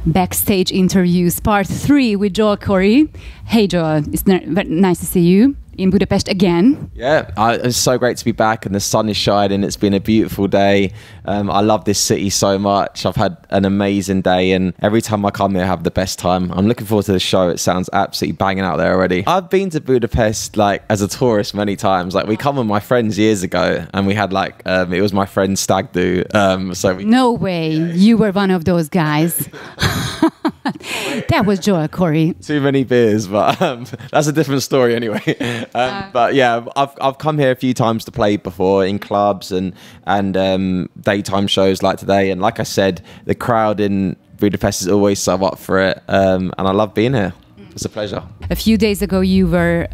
Backstage Interviews Part 3 with Joel Corry. Hey Joel, it's nice to see you in Budapest again. Yeah, it's so great to be back and the sun is shining. It's been a beautiful day. I love this city so much. I've had an amazing day and every time I come here I have the best time. I'm looking forward to the show. It sounds absolutely banging out there already. I've been to Budapest like as a tourist many times. Like we come with my friends years ago and we had like, it was my friend's stag do. No way, you were one of those guys. That was Joel Corry. Too many beers, but that's a different story anyway. But yeah, I've come here a few times to play before in clubs and daytime shows like today. And like I said, the crowd in Budapest is always so up for it. And I love being here. It's a pleasure. A few days ago, you were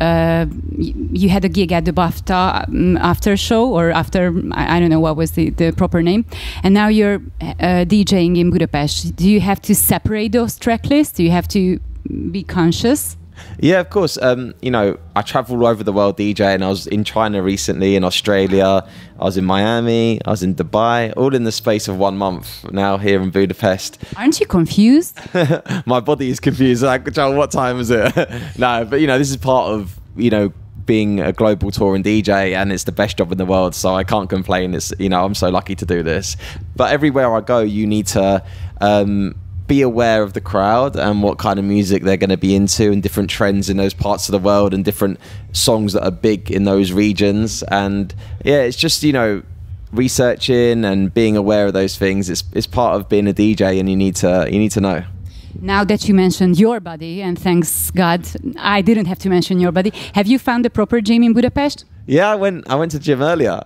you had a gig at the BAFTA after show, or after, I don't know what was the proper name, and now you're DJing in Budapest. Do you have to separate those track lists? Do you have to be conscious? Yeah, of course. You know, I travel all over the world DJing. I was in China recently, in Australia. I was in Miami. I was in Dubai. All in the space of 1 month. Now here in Budapest. Aren't you confused? My body is confused. Like, Joel, what time is it? No, but you know, this is part of being a global touring DJ, and it's the best job in the world. So I can't complain. It's I'm so lucky to do this. But everywhere I go, you need to. Be aware of the crowd and what kind of music they're going to be into and different trends in those parts of the world and different songs that are big in those regions. And yeah, it's just, researching and being aware of those things. It's part of being a DJ, and you need to know. Now that you mentioned your body, and thanks God I didn't have to mention your body, have you found the proper gym in Budapest? Yeah, I went to the gym earlier.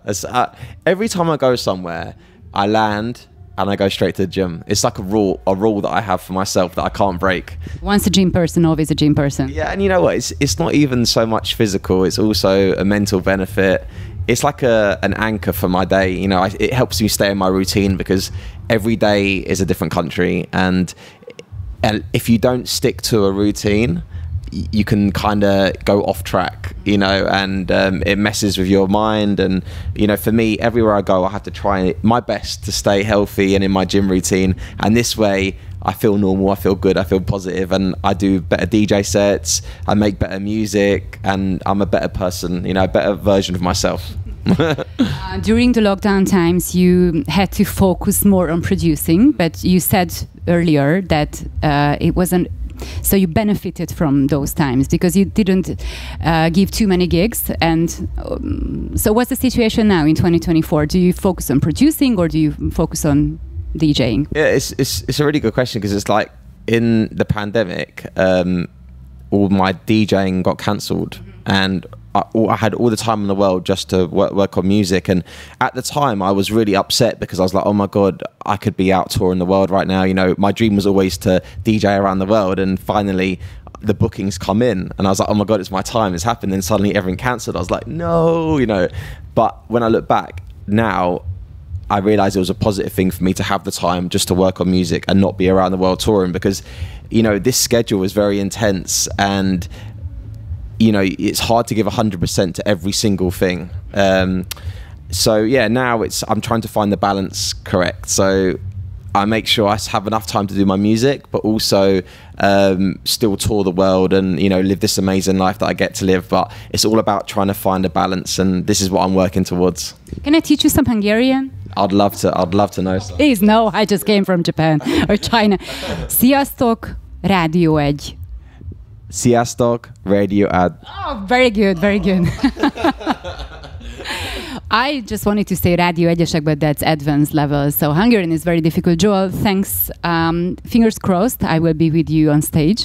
Every time I go somewhere, I land and I go straight to the gym. It's like a rule that I have for myself that I can't break. Once a gym person, always a gym person. Yeah, and you know what? It's not even so much physical. It's also a mental benefit. It's like an anchor for my day. It helps me stay in my routine because every day is a different country, and if you don't stick to a routine, you can kind of go off track, and it messes with your mind. And, for me, everywhere I go, I have to try my best to stay healthy and in my gym routine. And this way, I feel normal, I feel good, I feel positive, and I do better DJ sets, I make better music, and I'm a better person, a better version of myself. During the lockdown times, you had to focus more on producing, but you said earlier that it wasn't. So you benefited from those times because you didn't give too many gigs. And so what's the situation now in 2024? Do you focus on producing or do you focus on DJing? Yeah, it's a really good question because it's like in the pandemic, all my DJing got cancelled, and I had all the time in the world just to work on music. And at the time I was really upset because I was like, oh my God, I could be out touring the world right now. My dream was always to DJ around the world, and finally the bookings come in and I was like, oh my God, it's my time, it's happened. And suddenly everything cancelled. I was like, no, but when I look back now, I realized it was a positive thing for me to have the time just to work on music and not be around the world touring, because this schedule is very intense, and it's hard to give 100% to every single thing. So yeah, now I'm trying to find the balance correct. So I make sure I have enough time to do my music, but also still tour the world and live this amazing life that I get to live. But it's all about trying to find a balance, and this is what I'm working towards. Can I teach you some Hungarian? I'd love to know some. Please, no, I just came from Japan or China. Sziasztok, Rádió 1. Sziasztok, Radio Ad. Oh, very good, very good. I just wanted to say Rádió 1-esek, but that's advanced level. So Hungarian is very difficult. Joel, thanks. Fingers crossed, I will be with you on stage.